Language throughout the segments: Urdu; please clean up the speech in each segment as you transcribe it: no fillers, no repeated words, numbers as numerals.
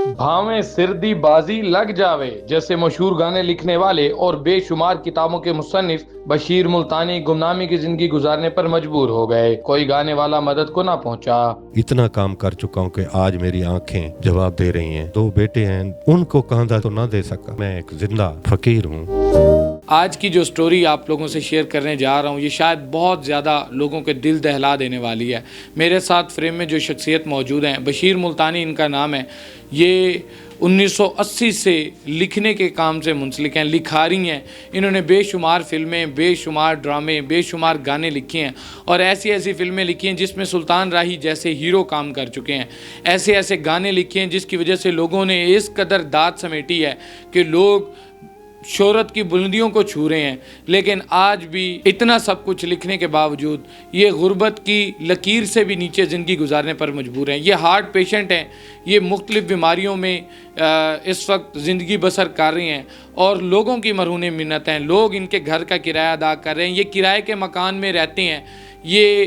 بھاویں سردی بازی لگ جاوے جیسے مشہور گانے لکھنے والے اور بے شمار کتابوں کے مصنف بشیر ملتانی گمنامی کی زندگی گزارنے پر مجبور ہو گئے. کوئی گانے والا مدد کو نہ پہنچا. اتنا کام کر چکا ہوں کہ آج میری آنکھیں جواب دے رہی ہیں. 2 بیٹے ہیں, ان کو کاندھا تو نہ دے سکا. میں ایک زندہ فقیر ہوں. آج کی جو سٹوری آپ لوگوں سے شیئر کرنے جا رہا ہوں یہ شاید بہت زیادہ لوگوں کے دل دہلا دینے والی ہے. میرے ساتھ فریم میں جو شخصیت موجود ہیں, بشیر ملتانی ان کا نام ہے. یہ 1980 سے لکھنے کے کام سے منسلک ہیں, لکھاری ہیں. انہوں نے بے شمار فلمیں, بے شمار ڈرامے, بے شمار گانے لکھے ہیں اور ایسی ایسی فلمیں لکھی ہیں جس میں سلطان راہی جیسے ہیرو کام کر چکے ہیں. ایسے ایسے گانے لکھے ہیں جس کی وجہ سے لوگوں نے اس قدر داد سمیٹی ہے کہ لوگ شہرت کی بلندیوں کو چھو رہے ہیں. لیکن آج بھی اتنا سب کچھ لکھنے کے باوجود یہ غربت کی لکیر سے بھی نیچے زندگی گزارنے پر مجبور ہیں. یہ ہارٹ پیشنٹ ہیں, یہ مختلف بیماریوں میں اس وقت زندگی بسر کر رہے ہیں اور لوگوں کی مرہون منت ہیں. لوگ ان کے گھر کا کرایہ ادا کر رہے ہیں, یہ کرائے کے مکان میں رہتے ہیں. یہ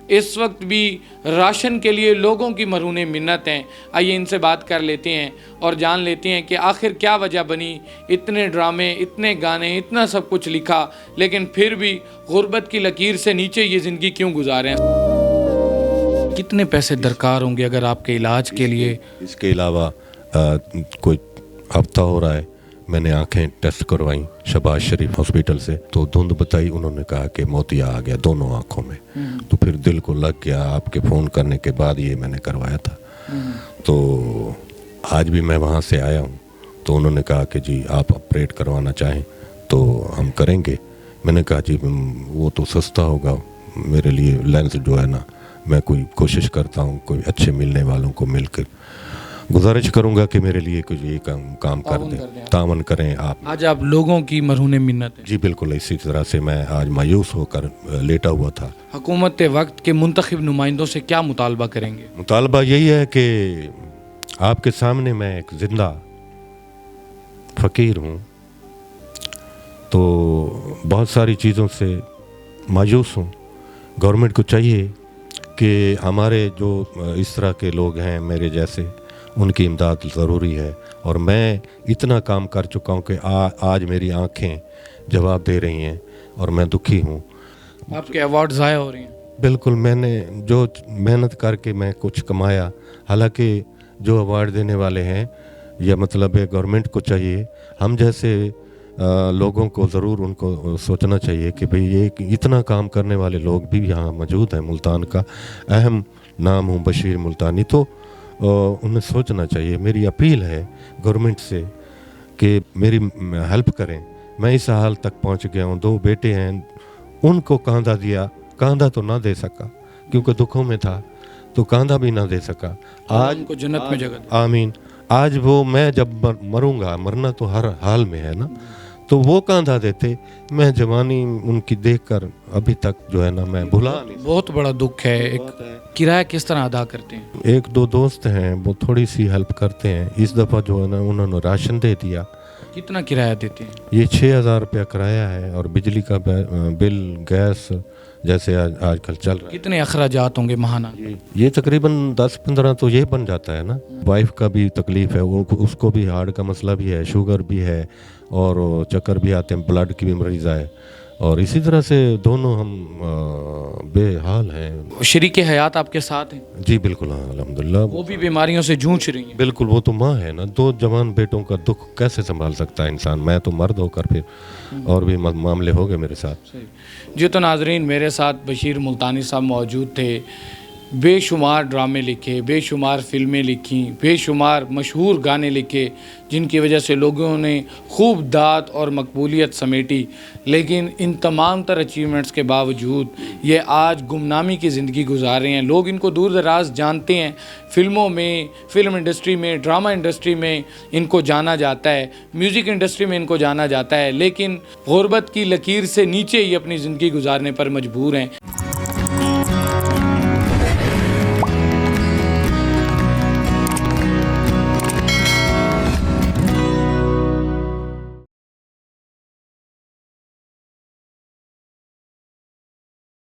اس وقت بھی راشن کے لیے لوگوں کی مرہون منت ہیں. آئیے ان سے بات کر لیتے ہیں اور جان لیتے ہیں کہ آخر کیا وجہ بنی. اتنے ڈرامے, اتنے گانے, اتنا سب کچھ لکھا لیکن پھر بھی غربت کی لکیر سے نیچے یہ زندگی کیوں گزارے ہیں. کتنے پیسے درکار ہوں گے اگر آپ کے علاج کے لیے؟ اس کے علاوہ کوئی ہفتہ ہو رہا ہے, میں نے آنکھیں ٹیسٹ کروائیں شہباز شریف ہاسپٹل سے, تو دھند بتائی. انہوں نے کہا کہ موتیا آ گیا دونوں آنکھوں میں. تو پھر دل کو لگ گیا, آپ کے فون کرنے کے بعد یہ میں نے کروایا تھا. تو آج بھی میں وہاں سے آیا ہوں, تو انہوں نے کہا کہ جی آپ آپریٹ کروانا چاہیں تو ہم کریں گے. میں نے کہا جی وہ تو سستا ہوگا میرے لیے. لینس جو ہے نا, میں کوئی کوشش کرتا ہوں کوئی اچھے ملنے والوں کو مل کر گزارش کروں گا کہ میرے لیے کچھ یہ کام کر دیں, تعاون کریں آپ. آج آپ لوگوں کی مرہون منت ہیں. جی بالکل, اسی طرح سے میں آج مایوس ہو کر لیٹا ہوا تھا. حکومت وقت کے منتخب نمائندوں سے کیا مطالبہ کریں گے؟ مطالبہ یہی ہے کہ آپ کے سامنے میں ایک زندہ فقیر ہوں, تو بہت ساری چیزوں سے مایوس ہوں. گورنمنٹ کو چاہیے کہ ہمارے جو اس طرح کے لوگ ہیں میرے جیسے, ان کی امداد ضروری ہے. اور میں اتنا کام کر چکا ہوں کہ آج میری آنکھیں جواب دے رہی ہیں اور میں دکھی ہوں. آپ کے ایوارڈ ضائع ہو رہے ہیں. بالکل, میں نے جو محنت کر کے میں کچھ کمایا, حالانکہ جو ایوارڈ دینے والے ہیں یا مطلب ہے گورنمنٹ کو چاہیے, ہم جیسے لوگوں کو ضرور ان کو سوچنا چاہیے کہ بھئی یہ اتنا کام کرنے والے لوگ بھی یہاں موجود ہیں. ملتان کا اہم نام ہوں بشیر ملتانی, تو انہیں سوچنا چاہیے. میری اپیل ہے گورنمنٹ سے کہ میری ہیلپ کریں. میں اس حال تک پہنچ گیا ہوں. 2 بیٹے ہیں, ان کو کاندھا دیا, کاندھا تو نہ دے سکا کیونکہ دکھوں میں تھا, تو کاندھا بھی نہ دے سکا. آج ان کو جنت میں جگہ دے. آمین. آج وہ میں جب مروں گا, مرنا تو ہر حال میں ہے نا, تو وہ کاندھا دیتے. میں جوانی ان کی دیکھ کر ابھی تک جو ہے نا میں بھلا نہیں. بہت بڑا دکھ ہے. ایک کرایہ کس طرح ادا کرتے ہیں؟ 1-2 دوست ہیں وہ تھوڑی سی ہیلپ کرتے ہیں. اس دفعہ جو ہے نا انہوں نے راشن دے دیا. کتنا کرایہ دیتے ہیں؟ یہ 6,000 روپیہ کرایہ ہے, اور بجلی کا بل, گیس جیسے آج کل چل رہا ہے. کتنے اخراجات ہوں گے ماہانہ؟ یہ تقریباً 10-15 تو یہ بن جاتا ہے نا. وائف کا بھی تکلیف ہے, وہ اس کو بھی ہارٹ کا مسئلہ بھی ہے, شوگر بھی ہے, اور چکر بھی آتے ہیں, بلڈ کی بھی مریض ہے, اور اسی طرح سے دونوں ہم بے حال ہیں. شریک حیات آپ کے ساتھ ہیں؟ جی بالکل, ہاں الحمدللہ. وہ بھی بیماریوں سے جونچ رہی ہیں؟ بالکل, وہ تو ماں ہے نا. 2 جوان بیٹوں کا دکھ کیسے سنبھال سکتا ہے انسان. میں تو مرد ہو کر پھر اور بھی معاملے ہو گئے میرے ساتھ. جی تو ناظرین, میرے ساتھ بشیر ملتانی صاحب موجود تھے. بے شمار ڈرامے لکھے, بے شمار فلمیں لکھیں, بے شمار مشہور گانے لکھے جن کی وجہ سے لوگوں نے خوب داد اور مقبولیت سمیٹی. لیکن ان تمام تر اچیومنٹس کے باوجود یہ آج گمنامی کی زندگی گزار رہے ہیں. لوگ ان کو دور دراز جانتے ہیں, فلموں میں, فلم انڈسٹری میں, ڈرامہ انڈسٹری میں ان کو جانا جاتا ہے, میوزک انڈسٹری میں ان کو جانا جاتا ہے, لیکن غربت کی لکیر سے نیچے ہی اپنی زندگی گزارنے پر مجبور ہیں.